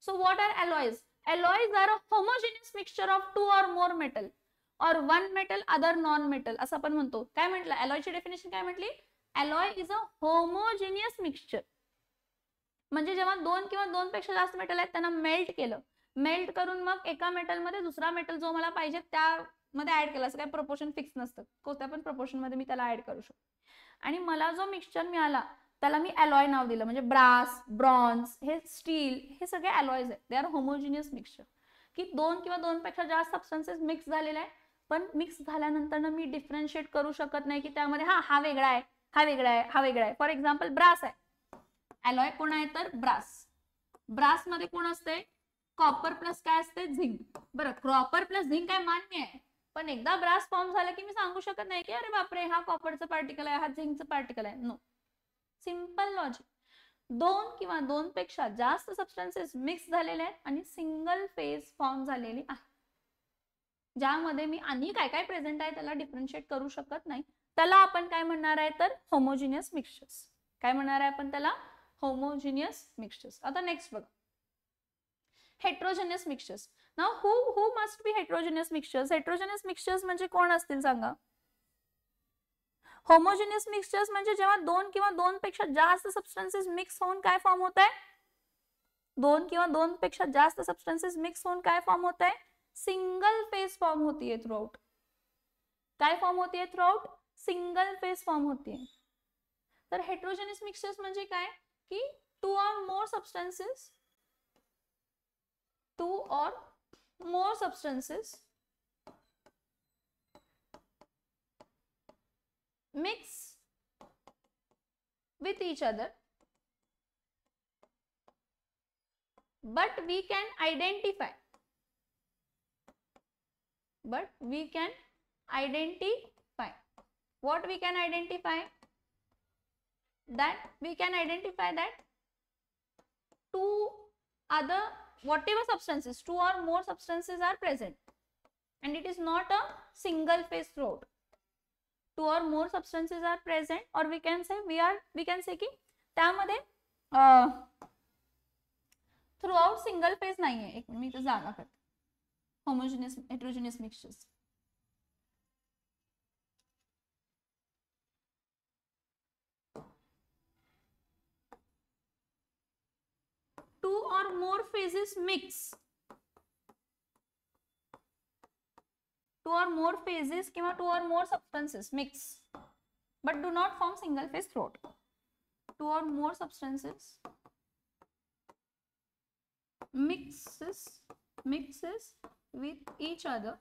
So what are alloys? Alloys are a homogeneous mixture of 2 or more metal or one metal other non metal असं आपण म्हणतो. काय म्हटलं alloyची डेफिनेशन काय म्हटली? Alloy is a homogeneous mixture. म्हणजे जेव्हा 2 किंवा 2 पेक्षा जास्त मेटल आहेत त्यांना मेल्ट केलं, मेल्ट करून मग एका मेटल मध्ये दुसरा मेटल जो मला पाहिजे त्यामध्ये ऍड केला. असं काही प्रोपोर्शन फिक्स नसतं, कोणत्या पण प्रोपोर्शन मध्ये मी त्याला ऍड करू शकतो. आणि मला जो मिक्सचर मिळाला त्याला मी अलॉय नाव दिलं, म्हणजे ब्रास, ब्रॉन्झ, हे स्टील, हे सगळे अलॉयज आहेत. दे आर होमोजिनियस मिक्सचर, की 2 किंवा 2 पेक्षा जास्त सबस्टन्सेस मिक्स झालेले आहे, पण मिक्स झाल्यानंतर मी डिफरन्शिएट करू शकत नाही की त्यामध्ये हा वेगळा आहे, हा वेगळा आहे, हा वेगळा आहे. फॉर एक्झाम्पल ब्रास आहे, अलॉय कोण आहे तर ब्रास. ब्रास मध्ये कोण असते, कॉपर प्लस काय असते, झिंक. बरं, कॉपर प्लस झिंक काय मान्य आहे, पण एकदा ब्रास फॉर्म झाला की मी सांगू शकत नाही की अरे बापरे हा कॉपरचं पार्टिकल आहे, हा झिंकचं पार्टिकल आहे. No, simple logic. दोन किंवा दोन पेक्षा जास्त सबस्टन्सेस मिक्स झालेले आहेत आणि सिंगल फेज फॉर्म झालेली आहे, ज्यामध्ये मी आणि काय काय प्रेझेंट आहे त्याला डिफरन्शिएट करू शकत नाही, त्याला आपण काय म्हणणार आहे तर होमोजिनियस मिक्सचर्स. काय म्हणणार आहे आपण त्याला? Homogeneous mixtures. आता नेक्स्ट बघा, heterogeneous mixtures. Now who must be heterogeneous mixtures? Heterogeneous mixtures म्हणजे कोण असतील सांगा? होमोजेनियस मिक्सचर्स म्हणजे जेव्हा दोन किंवा दोन पेक्षा जास्त सबस्टन्सेस मिक्स होऊन काय फॉर्म होत आहे? दोन किंवा दोन पेक्षा जास्त सबस्टन्सेस मिक्स होऊन काय फॉर्म होत आहे? सिंगल फेज फॉर्म होतीये थ्रूआउट. काय फॉर्म होतीये थ्रूआउट? सिंगल फेज फॉर्म होतीये. तर हेट्रोजेनियस मिक्सचर्स म्हणजे काय की to or more substances mix with each other, but we can identify what we can identify that two other whatever substances, two or more substances are present and it is not a single phase throughout. Two or more substances are present, or we can say की त्यामध्ये throughout single phase नाहीये. एक मी इथे जागा करते. Homogeneous heterogeneous mixtures. Two or more phases mix. Two or more phases किंवा two or more substances mix but do not form single phase throughout. Two or more substances mixes with each other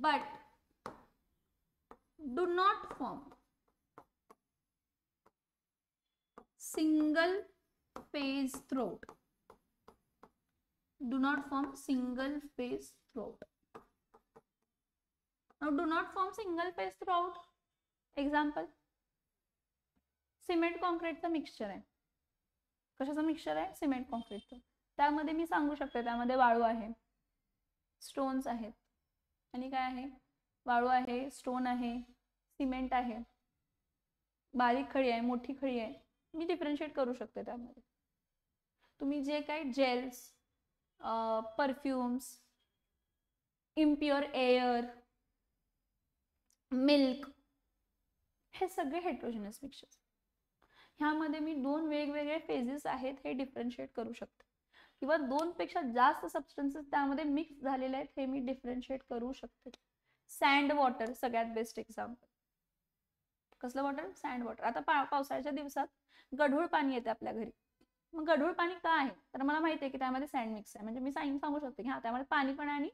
but do not form single phase throughout. Do not form single phase throughout. Now do not form single phase throughout. Example, cement कॉन्क्रीटचं mixture आहे. कशाचं mixture आहे? Cement कॉन्क्रीटचं. त्यामध्ये मी सांगू शकते त्यामध्ये वाळू आहे, स्टोन्स आहेत आणि काय आहे? वाळू आहे, स्टोन आहे, सिमेंट आहे, बारीक खडी आहे, मोठी खडी आहे. मी डिफरन्शिएट करू शकते त्यामध्ये. तुम्ही जे काही gels, perfumes, impure air, milk, हे सगळे हेट्रोजेनियस मिक्सचर्स. ह्यामध्ये मी दोन वेगवेगळे फेजेस आहेत हे डिफरन्शिएट करू शकते किंवा दोन पेक्षा जास्त सबस्टन्सेस त्यामध्ये मिक्स झालेले आहेत हे मी डिफरन्शिएट करू शकते. सँड वॉटर सगळ्यात बेस्ट एक्झाम्पल. कसलं वॉटर? Sand water. आता पावसाळ्याच्या दिवसात गढूळ पाणी येते आपल्या घरी. मग गढूळ पाणी का आहे? तर मला माहिती आहे की त्यामध्ये सँड मिक्स आहे. म्हणजे मी सांगू शकते की हा त्यामध्ये पाणी पण आहे आणि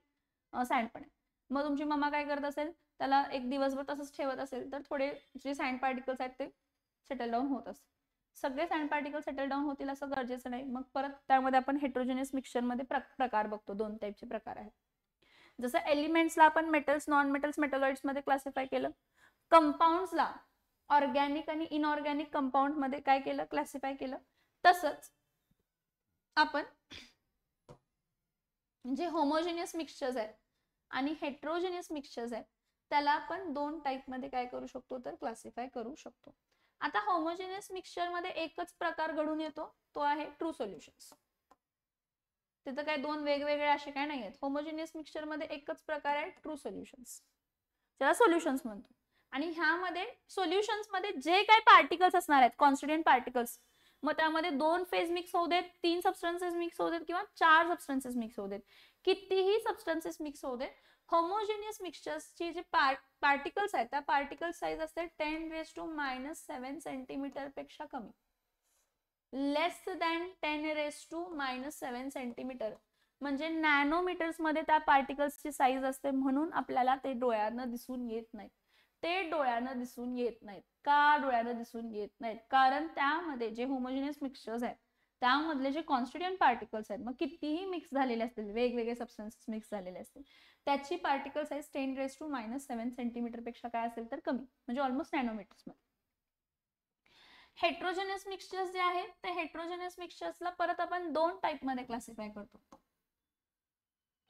सँड पण आहे. मग तुमची मम्मा काय करत असेल, त्याला एक दिवसभर तसंच ठेवत असेल तर थोडे जे सँड पार्टिकल्स आहेत ते सेटल डाऊन होत असतील. सगळे सँड पार्टिकल सेटल डाऊन होतील असं गरजेचं नाही. मग परत त्यामध्ये आपण हेट्रोजेनियस मिक्सचरमध्ये प्रकार बघतो. दोन टाईपचे प्रकार आहेत. जसं एलिमेंट्सला आपण मेटल्स, नॉन मेटल्स, मेटलॉइड्स मध्ये क्लासिफाय केलं. कंपाऊंड्सला ऑर्गॅनिक आणि इनऑर्गॅनिक कंपाऊंड मध्ये काय केलं? क्लासिफाय केलं. तसंच आपण जे होमोजेनियस मिक्सचर्स आहेत आणि हेट्रोजेनियस मिक्सचर्स आहेत त्याला आपण दोन टाइप मध्ये काय करू शकतो तर क्लासिफाय करू शकतो. आता होमोजेनियस मिक्सचर मध्ये एकच प्रकार घडून येतो, तो आहे ट्रू सोल्युशन्स. तिथं काय दोन वेगवेगळे असे काय नाही आहेत. होमोजेनियस मिक्सचर मध्ये एकच प्रकार आहे ट्रू सोल्युशन्स, ज्याला सोल्युशन्स म्हणतो. आणि ह्यामध्ये सोल्युशन्स मध्ये जे काही पार्टिकल्स असणार आहेत, कॉन्स्टिट्युएंट पार्टिकल्स, मग त्यामध्ये दोन फेज मिक्स होऊ देत, तीन सबस्टन्सेस मिक्स होऊ देत किंवा चार सबस्टन्सेस मिक्स होऊ देत, कितीही सबस्टन्सेस मिक्स होऊ देत, होमोजेनियस मिक्सचर्सची जे पार्टिकल्स आहेत त्या पार्टिकल साइज असते 10⁻⁻7 सेंटीमीटर पेक्षा कमी. लेस दॅन 10⁻⁻7 सेंटीमीटर म्हणजे नॅनोमीटर्स मध्ये त्या पार्टिकल्सची साईज असते. म्हणून आपल्याला ते डोळ्यानं दिसून येत नाहीत. ते डोळ्यानं दिसून येत नाहीत. का डोळ्यानं दिसून येत नाहीत? कारण त्यामध्ये जे होमोजेनियस मिक्सचर्स आहेत त्यामधले जे कॉन्स्टिट्युएंट पार्टिकल्स आहेत, मग कितीही मिक्स झालेले असतील, वेगवेगळे सबस्टन्सेस मिक्स झालेले असतील, त्याची पार्टिकल साईज 10⁻⁻7 सेंटीमीटर पेक्षा काय असेल तर कमी, म्हणजे ऑलमोस्ट नॅनोमीटर्स मध्ये. हेट्रोजेनस मिक्सचर्स जे आहेत ते हेट्रोजेनस मिक्सचर्सला परत आपण दोन टाइप मध्ये क्लासिफाय करतो.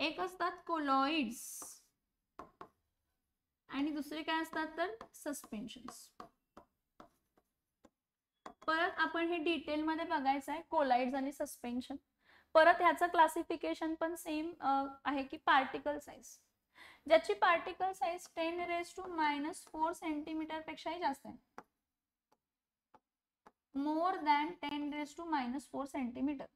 एक असतात कोलॉइड्स आणि दुसरे काय असतात तर सस्पेन्शन्स. परत आपण हे डिटेल मध्ये बघायचं आहे कोलॉइड्स आणि सस्पेन्शन. परत ह्याचं क्लासिफिकेशन पण सेम आहे की पार्टिकल साइज, ज्याची पार्टिकल साइज 10⁻⁻⁴ सेंटीमीटर पेक्षाही जास्त आहे, मोर दॅन 10⁻⁻⁴ सेंटीमीटर,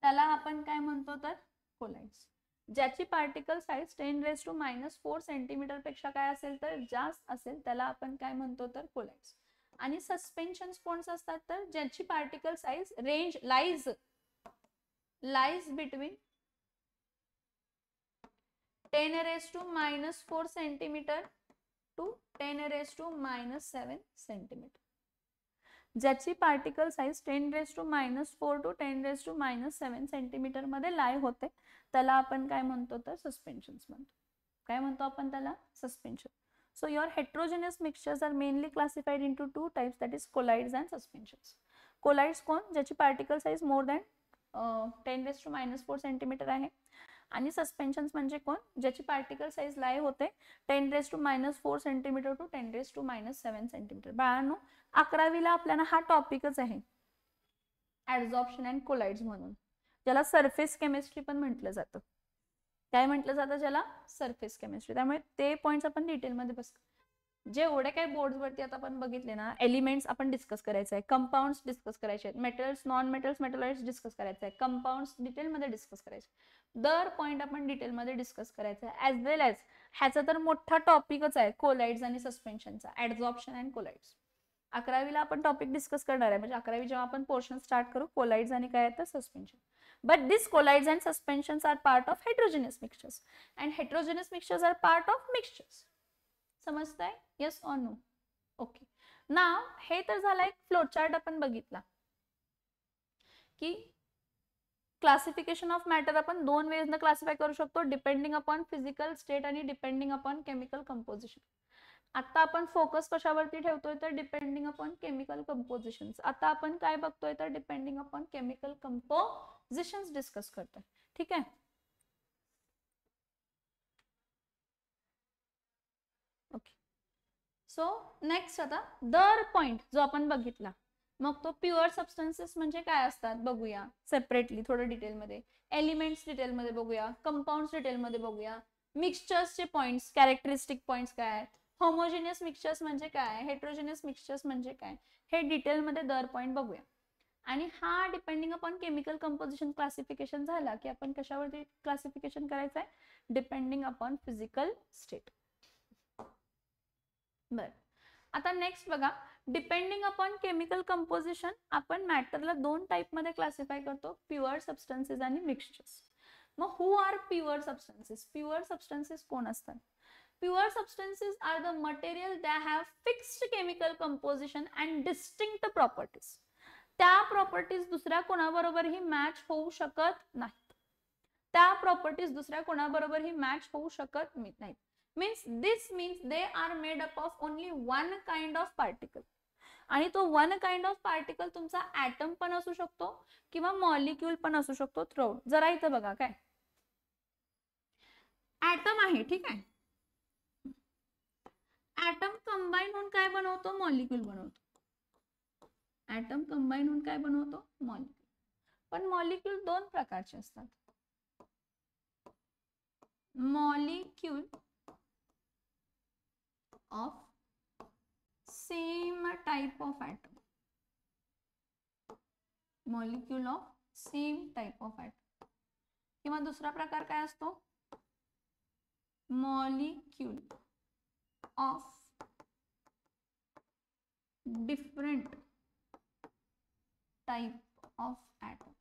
त्याला आपण काय म्हणतो तर कोलॉइड्स. ज्याची पार्टिकल साइज 10⁻⁻⁴ सेंटीमीटर पेक्षा काय असेल तर जास्त असेल त्याला आपण काय म्हणतो तर कोलॉइड्स. आणि सस्पेन्शन्स कोणते असतात तर ज्याची particle size range lies between 10⁻⁻⁴ centimetre to 10⁻⁻⁷ centimetre. ज्याची पार्टिकल साइज 10⁻⁴ टू 10⁻⁷ सेंटीमीटर मध्ये लाय होते त्याला आपण काय म्हणतो तर सस्पेन्शन्स म्हणतो. काय म्हणतो आपण त्याला suspension. So your heterogeneous mixtures are mainly classified into two types, that is colloids and suspensions. Colloids कोण ज्याची particle size more than 10⁻⁻⁴ centimetre आहे आणि सस्पेन्शन्स म्हणजे कोण ज्याची पार्टिकल साइज लाय होते 10⁻⁻⁴ सेंटीमीटर टू 10⁻⁻⁷ सेंटीमीटर. बाळांनो 11वीला आपल्याला हा टॉपिकच आहे ऍडझॉर्प्शन अँड कोलॉइड्स म्हणून, ज्याला सरफेस केमिस्ट्री पण म्हटलं जातं. काय म्हटलं जातं ज्याला सरफेस केमिस्ट्री. त्यामुळे ते पॉइंट्स आपण डिटेलमध्ये बस जेवढे काही बोर्ड्सवरती आता आपण बघितले ना, एलिमेंट्स आपण डिस्कस करायचं आहे, कंपाऊंड्स डिस्कस करायचे आहेत, metals non metals metalloids discuss करायचं आहे, कंपाऊंड्स डिटेलमध्ये डिस्कस करायचे, दर पॉइंट आपण डिटेलमध्ये डिस्कस करायचं आहे. ॲज वेल ॲज ह्याचा तर मोठा टॉपिकच आहे कोलॉइड्स आणि सस्पेन्शनचा, ऍडझॉर्प्शन अँड कोलॉइड्स. 11वीला आपण टॉपिक डिस्कस करणार आहे, म्हणजे 11वी जेव्हा आपण पोर्शन स्टार्ट करू कोलॉइड्स आणि काय तर suspension. But these colloids and suspensions are part of heterogeneous mixtures and heterogeneous mixtures are part of mixtures. समजताय? Yes or no? Okay. Now हे तर झाला एक फ्लो चार्ट आपण बघितला की क्लासिफिकेशन ऑफ मॅटर आपण दोन वेज न क्लासिफाय करू शकतो, डिपेंडिंग अपॉन फिजिकल स्टेट आणि डिपेंडिंग अपॉन केमिकल कंपोजिशन. आता आपण फोकस कशावरती ठेवतोय तर डिपेंडिंग अपॉन केमिकल कंपोजिशन. आता आपण काय बघतोय तर depending upon chemical compositions discuss करतोय. ठीक आहे. ओके. सो नेक्स्ट आता दर पॉइंट जो आपण बघितला, मग तो प्युअर सबस्टन्सेस म्हणजे काय असतात बघूया सेपरेटली थोडं डिटेलमध्ये. एलिमेंट्स डिटेलमध्ये बघूया, कंपाऊंड्स डिटेलमध्ये बघूया, मिक्सचर्सचे पॉइंट्स कॅरेक्टरिस्टिक पॉइंट्स काय आहेत, होमोजेनियस मिक्सचर्स म्हणजे काय, हेट्रोजेनियस मिक्सचर्स म्हणजे काय, हे डिटेलमध्ये दर पॉइंट बघूया. आणि हा depending upon chemical composition classification झाला की आपण कशावरती क्लासिफिकेशन करायचं आहे, डिपेंडिंग अपॉन फिजिकल स्टेट. बर, आता नेक्स्ट बघा, डिपेंडिंग अपॉन केमिकल कंपोजिशन आपण मॅटरला दोन टाइप मध्ये क्लासिफाय करतो, प्युअर सबस्टन्सेस आणि मिक्सचर्स. मग who are pure substances? Pure substances कोण असतात? Pure substances are the material that have fixed chemical composition and distinct properties. त्या प्रॉपर्टीज दुसऱ्या कोणाबरोबरही मॅच होऊ शकत नाहीत. त्या प्रॉपर्टीज दुसऱ्या कोणाबरोबरही मॅच होऊ शकत नाहीत. This means they are made up of only one kind of particle. आणि तो वन काइंड ऑफ पार्टिकल तुमचा ऍटम पण असू शकतो किंवा मॉलिक्यूल पण असू शकतो थ्रूआउट. जरा इथं बघा, काय ऍटम आहे, ठीक आहे. ऍटम कंबाईन होऊन काय बनवतो, मॉलिक्यूल बनवतो. ऍटम कंबाईन होऊन काय बनवतो, मॉलिक्यूल. पण मॉलिक्यूल दोन प्रकारचे असतात. Molecule of same type of atom, molecule of same type of atom. किंवा दुसरा प्रकार काय असतो, molecule of different type of atom.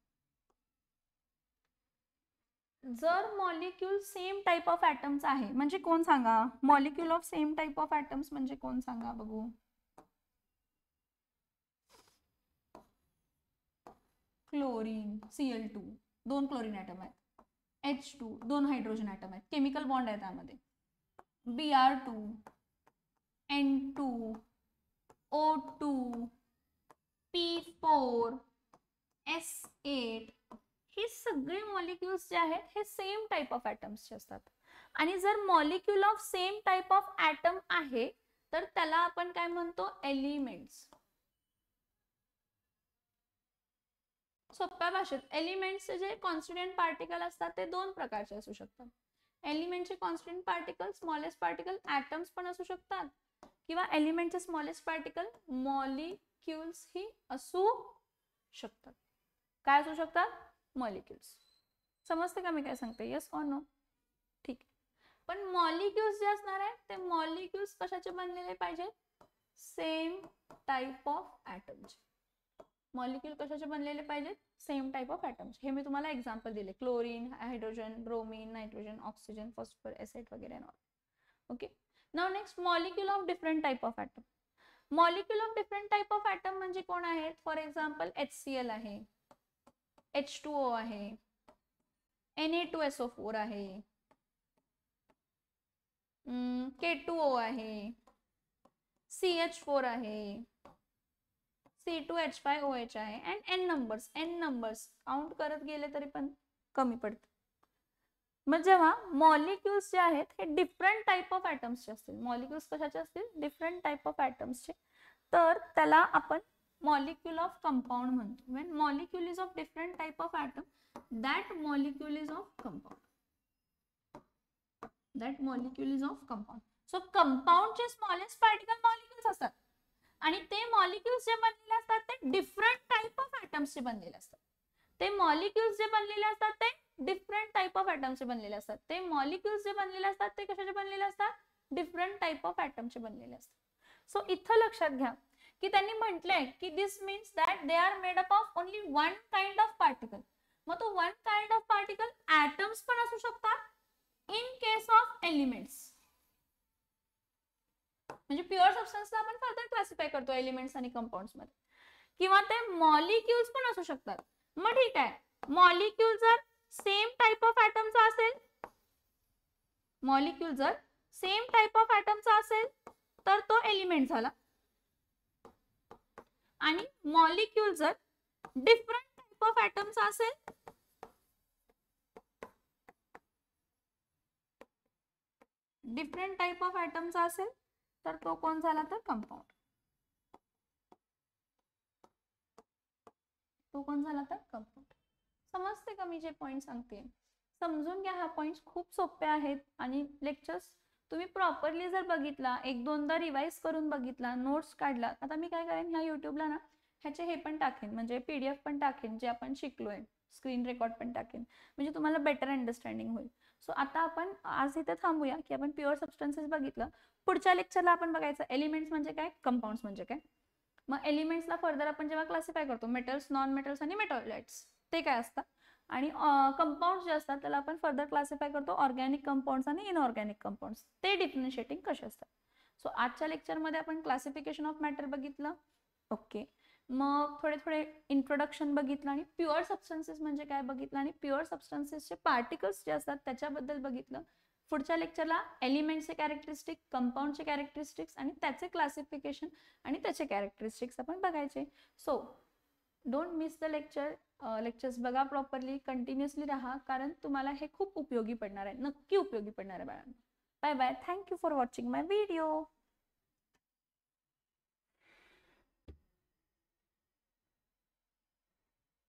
जर molecule same type of atoms आहे म्हणजे कोण सांगा, molecule of same type of atoms म्हणजे कोण सांगा बघू. क्लोरीन Cl2 दोन क्लोरीन ऍटम आहेत, H2 दोन हायड्रोजन ऍटम आहेत, केमिकल बॉन्ड आहे त्यामध्ये, Br2 N2 O2 P4 S8 हे सगळे मॉलिक्युल्स जे आहेत हे सेम टाइप ऑफ ॲटम्सचे असतात. आणि जर molecule of same type of atom आहे तर त्याला आपण काय म्हणतो, एलिमेंट्स. सोप्या भाषेत एलिमेंट्सचे जे कॉन्स्टिट्युएंट पार्टिकल असतात ते दोन प्रकारचे असू शकतात. एलिमेंटचे constituent particle smallest particle atoms पण असू शकतात किंवा एलिमेंटचे स्मॉलेस्ट पार्टिकल मॉलिक्युल्स ही असू शकतात. काय असू शकतात, मॉलिक्युल्स. समजते का मी काय सांगते, येस ऑर नो? ठीक. पण मॉलिक्युल्स जे असणार आहेत ते मॉलिक्युल्स कशाचे बनलेले पाहिजेत, सेम टाइप ऑफ ॲटमचे. मॉलिक्यूल कशाचे बनलेले पाहिजेत, सेम टाइप ऑफ ॲटम्स. हे मी तुम्हाला एक्झाम्पल दिले, chlorine, hydrogen, bromine, nitrogen, oxygen, phosphor, acid वगैरे. Okay. Now next, molecule of different type of atom. Molecule of different type of atom म्हणजे कोण आहेत, फॉर एक्झाम्पल HCl आहे, H2O आहे, Na2SO4 आहे, K2O आहे, CH4 आहे, C2H5OH आहे, अँड एन नंबर्स काउंट करत गेले तरी पण कमी पडते. मग जेव्हा मॉलिक्युल्स जे आहेत हे डिफरंट टाइप ऑफ ॲटम्सचे असतील, मॉलिक्युल्स कशाचे असतील, डिफरंट टाइप ऑफ ॲटम्सचे, तर त्याला आपण मॉलिक्यूल ऑफ कंपाऊंड म्हणतो. When molecule is of different type of atom, that molecule is of compound. That molecule is of compound. So कंपाऊंडचे स्मॉलेस्ट पार्टिकल मॉलिक्युल्स असतात आणि ते मॉलिक्युल्स जे बनलेले असतात ते डिफरंट टाइप ऑफ ॲटम्सचे बनलेले असतात. ते मॉलिक्युल्स जे बनलेले असतात ते डिफरंट टाइप ऑफ ॲटम्सचे बनलेले असतात. ते मॉलिक्युल्स जे बनलेले असतात ते कशाचे बनलेले असतात, डिफरंट टाइप ऑफ ॲटमचे बनलेले असतात. सो इथं लक्षात घ्या की त्यांनी म्हटलंय की this means that they are made up of only one kind of particle. मग तो one kind of particle atoms पण असू शकतात इन केस ऑफ एलिमेंट्स. म्हणजे प्युअर सबस्टन्सला आपण फर्दर क्लासिफाय करतो एलिमेंट्स आणि कंपाऊंड्स मध्ये, किंवा ते मॉलिक्युल्स पण असू शकतात. मग ठीक आहे, मॉलिक्यूल जर सेम टाइप ऑफ ॲटमचा असेल, मॉलिक्यूल जर सेम टाइप ऑफ ॲटमचा असेल तर तो एलिमेंट झाला, आणि मॉलिक्यूल जर डिफरंट टाइप ऑफ ॲटमचा असेल तर तो कोण झाला, तर कंपाऊंड. तो कोण झाला, तर कंपाऊंड. समजते का मी जे पॉइंट सांगते, समजून घ्या. हा पॉइंट्स खूप सोपे आहेत आणि लेक्चर्स तुम्ही प्रॉपरली जर बघितला, एक दोनदा रिवाइज करून बघितला, नोट्स काढला. आता मी काय करेन, ह्या युट्यूबला ना ह्याचे हे पण टाकेन, म्हणजे PDF पण टाकेन जे आपण शिकलोय, स्क्रीन रेकॉर्ड पण टाकेन, म्हणजे तुम्हाला बेटर अंडरस्टँडिंग होईल. सो आता आपण आज इथे थांबूया की आपण प्युअर सबस्टन्सेस बघितलं. पुढच्या लेक्चरला आपण बघायचं एलिमेंट्स म्हणजे काय, कंपाऊंड्स म्हणजे काय. मग एलिमेंट्सला फर्दर आपण जेव्हा क्लासिफाय करतो, मेटल्स, नॉन मेटल्स आणि मेटॉलाइट्स, ते काय असतात. आणि कंपाऊंड्स जे असतात त्याला आपण फर्दर क्लासिफाय करतो ऑर्गॅनिक कंपाऊंड्स आणि इनऑर्गॅनिक कंपाऊंड्स, ते डिफरन्शिएटिंग कसे असतात. सो आजच्या लेक्चरमध्ये आपण क्लासिफिकेशन ऑफ मॅटर बघितलं. ओके. मग थोडे इंट्रोडक्शन बघितलं आणि प्युअर सबस्टन्सेस म्हणजे काय बघितलं, आणि प्युअर सबस्टन्सेसचे पार्टिकल्स जे असतात त्याच्याबद्दल बघितलं. पुढच्या लेक्चरला एलिमेंटचे कॅरेक्टरिस्टिक, कंपाऊंडचे कॅरेक्टरिस्टिक्स आणि त्याचे क्लासिफिकेशन आणि त्याचे कॅरेक्टरिस्टिक्स आपण बघायचे. So don't miss the lectures बघा प्रॉपरली, कंटिन्युअसली राहा, कारण तुम्हाला हे खूप उपयोगी पडणार आहे, नक्की उपयोगी पडणार आहे बाळांनो. Bye bye. Thank you for watching my video.